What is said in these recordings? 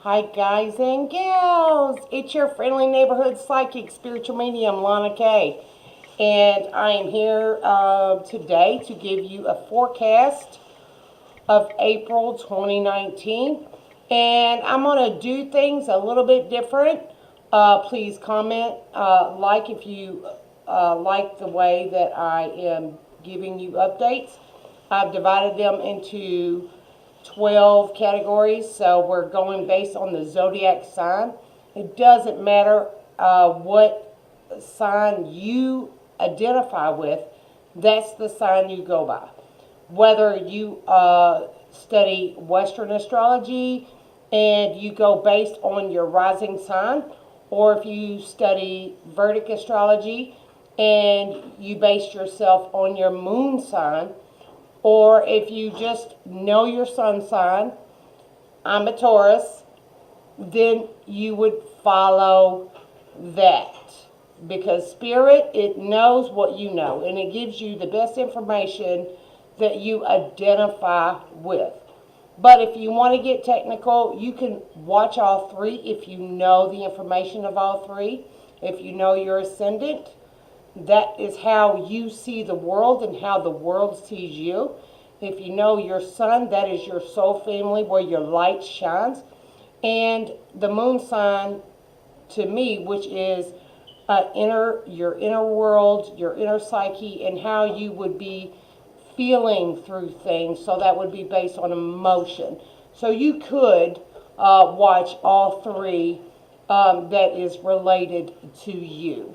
Hi, guys and gals. It's your friendly neighborhood psychic spiritual medium, Lanna K. And I am here today to give you a forecast of April 2019. And I'm going to do things a little bit different. Please comment, like if you like the way that I am giving you updates. I've divided them into 12 categories, so we're going based on the zodiac sign. It doesn't matter what sign you identify with, that's the sign you go by. Whether you study Western astrology and you go based on your rising sign, or if you study Vedic astrology and you base yourself on your moon sign, or if you just know your sun sign, I'm a Taurus, then you would follow that. Because Spirit, it knows what you know, and it gives you the best information that you identify with. But if you want to get technical, you can watch all three if you know the information of all three. If you know your ascendant, that is how you see the world and how the world sees you. If you know your sun, that is your soul family where your light shines. And the moon sign, to me, which is your inner world, your inner psyche, and how you would be feeling through things. So that would be based on emotion. So you could watch all three that is related to you.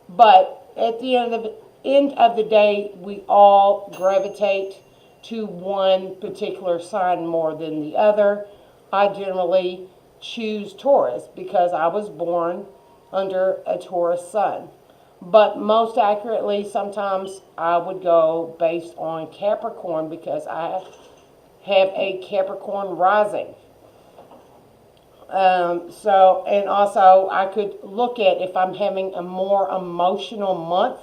But at the end of the day, we all gravitate to one particular sign more than the other. I generally choose Taurus because I was born under a Taurus sun. But most accurately, sometimes I would go based on Capricorn because I have a Capricorn rising. And also I could look at if I'm having a more emotional month,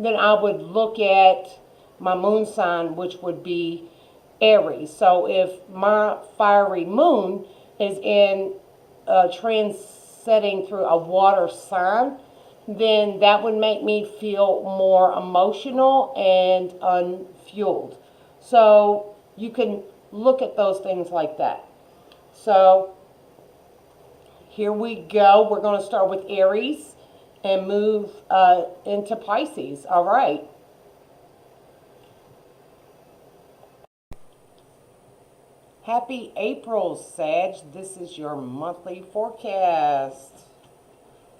then I would look at my moon sign, which would be Aries. So if my fiery moon is in transiting through a water sign, then that would make me feel more emotional and unfueled. So you can look at those things like that. So here we go. We're going to start with Aries and move into Pisces. All right. Happy April, Sag. This is your monthly forecast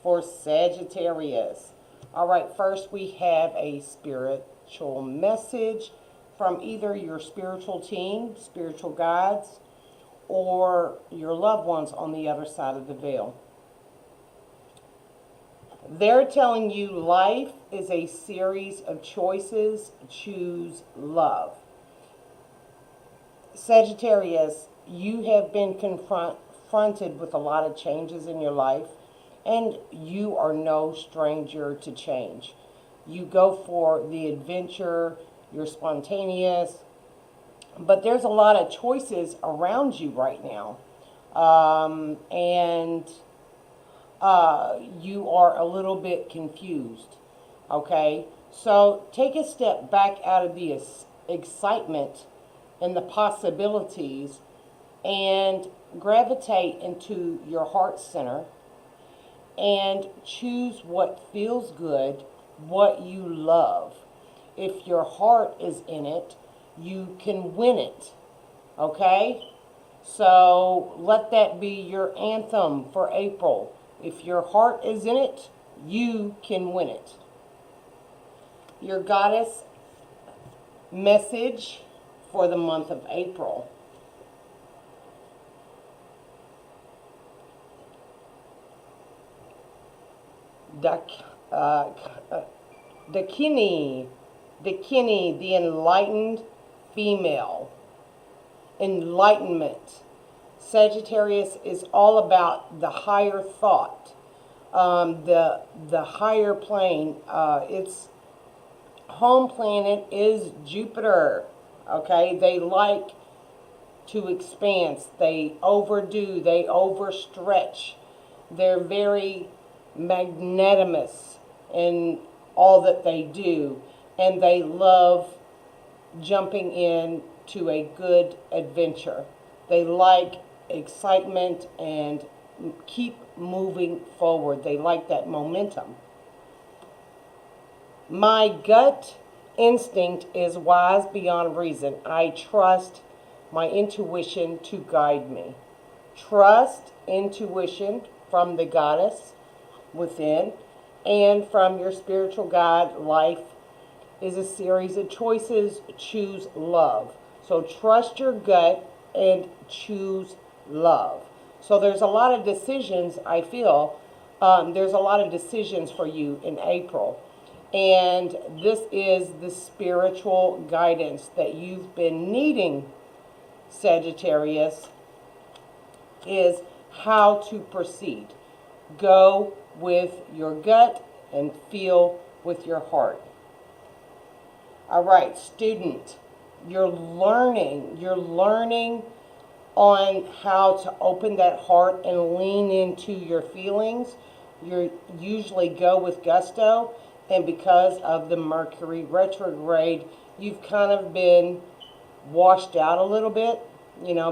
for Sagittarius. All right, first we have a spiritual message from either your spiritual team, spiritual guides, or your loved ones on the other side of the veil. They're telling you life is a series of choices. Choose love. Sagittarius, you have been confronted with a lot of changes in your life, and you are no stranger to change. You go for the adventure, you're spontaneous, but there's a lot of choices around you right now. And you are a little bit confused. Okay? So take a step back out of the excitement and the possibilities and gravitate into your heart center and choose what feels good, what you love. If your heart is in it, you can win it. Okay? So let that be your anthem for April. If your heart is in it, you can win it. Your goddess message for the month of April. Dakini, the enlightened female. Enlightenment. Sagittarius is all about the higher thought, the higher plane. Its home planet is Jupiter. Okay, they like to expanse. They overdo, they overstretch. They're very magnanimous in all that they do, and they love jumping in to a good adventure. They like excitement and keep moving forward. They like that momentum. My gut instinct is wise beyond reason. I trust my intuition to guide me. Trust intuition from the goddess within and from your spiritual guide. Life is a series of choices. Choose love. So trust your gut and choose love. So there's a lot of decisions, I feel. There's a lot of decisions for you in April. And this is the spiritual guidance that you've been needing, Sagittarius, is how to proceed. Go with your gut and feel with your heart. All right, student, you're learning on how to open that heart and lean into your feelings. You usually go with gusto, and because of the Mercury retrograde, you've kind of been washed out a little bit,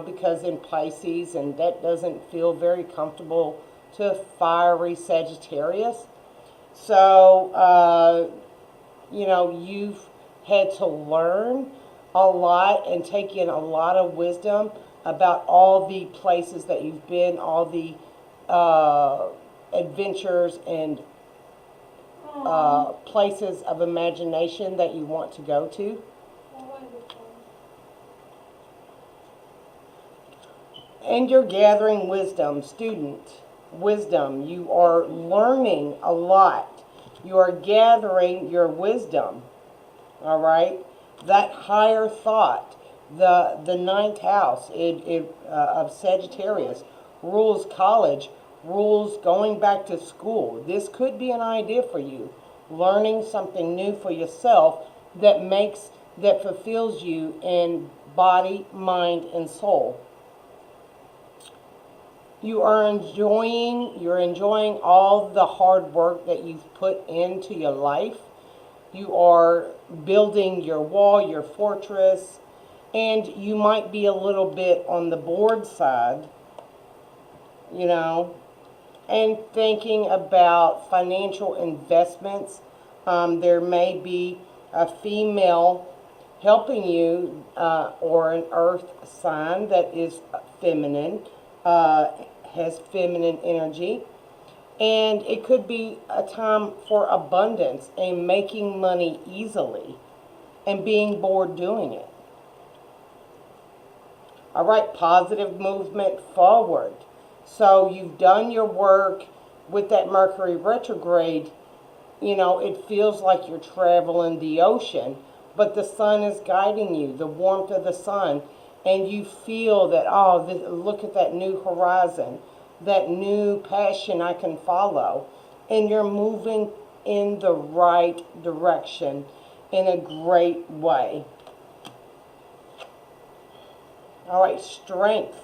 because in Pisces, and that doesn't feel very comfortable to fiery Sagittarius. So, you've had to learn a lot and take in a lot of wisdom about all the places that you've been, all the adventures and places of imagination that you want to go to. And you're gathering wisdom, student. Wisdom. You are learning a lot. You are gathering your wisdom. All right? That higher thought. The ninth house of Sagittarius rules college, rules going back to school. This could be an idea for you. Learning something new for yourself that fulfills you in body, mind, and soul. You're enjoying all the hard work that you've put into your life. You are building your wall, your fortress, and you might be a little bit on the bored side, and thinking about financial investments. There may be a female helping you, or an earth sign that is feminine, has feminine energy. And it could be a time for abundance and making money easily and being bored doing it. All right, positive movement forward. So you've done your work with that Mercury retrograde. It feels like you're traveling the ocean, but the sun is guiding you, the warmth of the sun. And you feel that, look at that new horizon, that new passion I can follow. And you're moving in the right direction in a great way. All right, strength.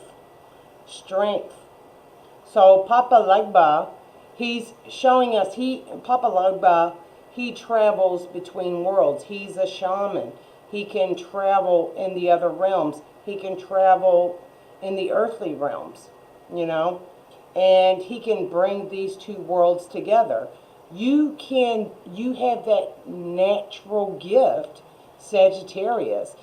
So Papa Legba, he's showing us, Papa Legba, he travels between worlds. He's a shaman. He can travel in the other realms. He can travel in the earthly realms, and he can bring these two worlds together. You have that natural gift, Sagittarius,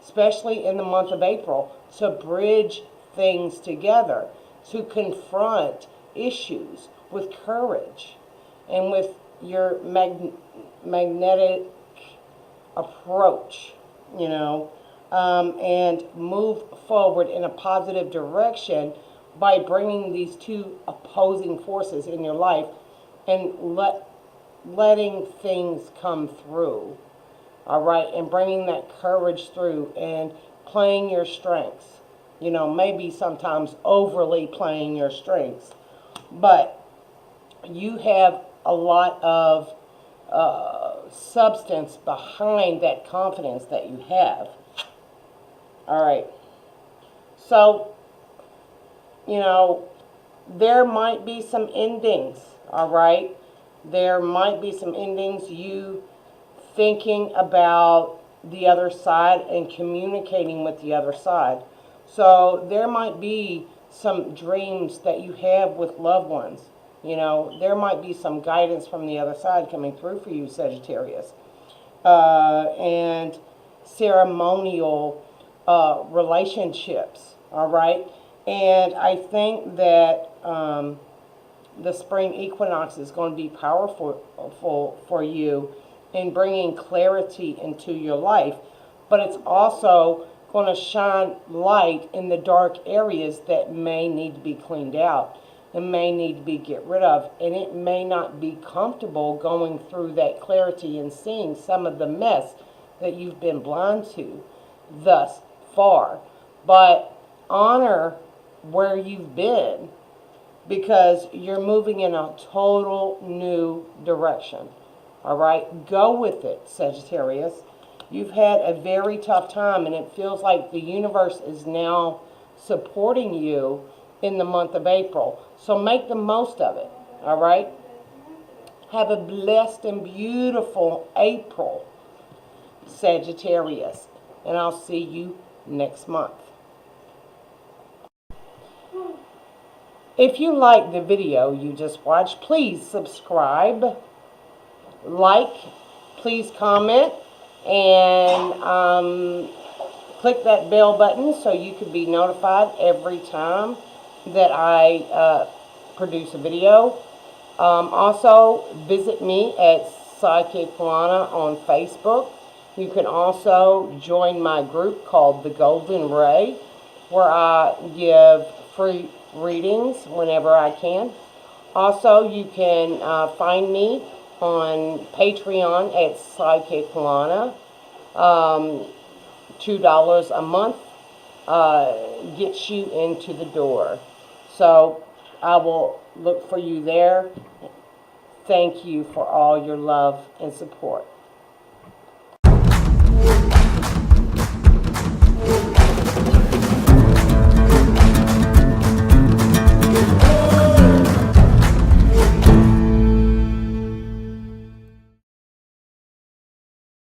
especially in the month of April, to bridge things together, to confront issues with courage and with your magnetic approach, and move forward in a positive direction by bringing these two opposing forces in your life and letting things come through. All right, and bringing that courage through and playing your strengths. Maybe sometimes overly playing your strengths, but you have a lot of substance behind that confidence that you have. All right. So, you know, there might be some endings, all right? There might be some endings, you thinking about the other side and communicating with the other side. So there might be some dreams that you have with loved ones. You know, there might be some guidance from the other side coming through for you, Sagittarius. And ceremonial relationships, all right? And I think that the spring equinox is going to be powerful for you in bringing clarity into your life, but it's also going to shine light in the dark areas that may need to be cleaned out and may need to be get rid of, and it may not be comfortable going through that clarity and seeing some of the mess that you've been blind to thus far. But honor where you've been, because you're moving in a total new direction. All right, go with it, Sagittarius. You've had a very tough time, and it feels like the universe is now supporting you in the month of April. So make the most of it, all right? Have a blessed and beautiful April, Sagittarius. And I'll see you next month. If you like the video you just watched, please subscribe, like, please comment, and click that bell button so you can be notified every time that I produce a video. Also, visit me at Psychic Lanna on Facebook. You can also join my group called The Golden Ray, where I give free readings whenever I can. Also, you can find me on Patreon at Psychic Lanna. $2 a month gets you into the door. So I will look for you there. Thank you for all your love and support.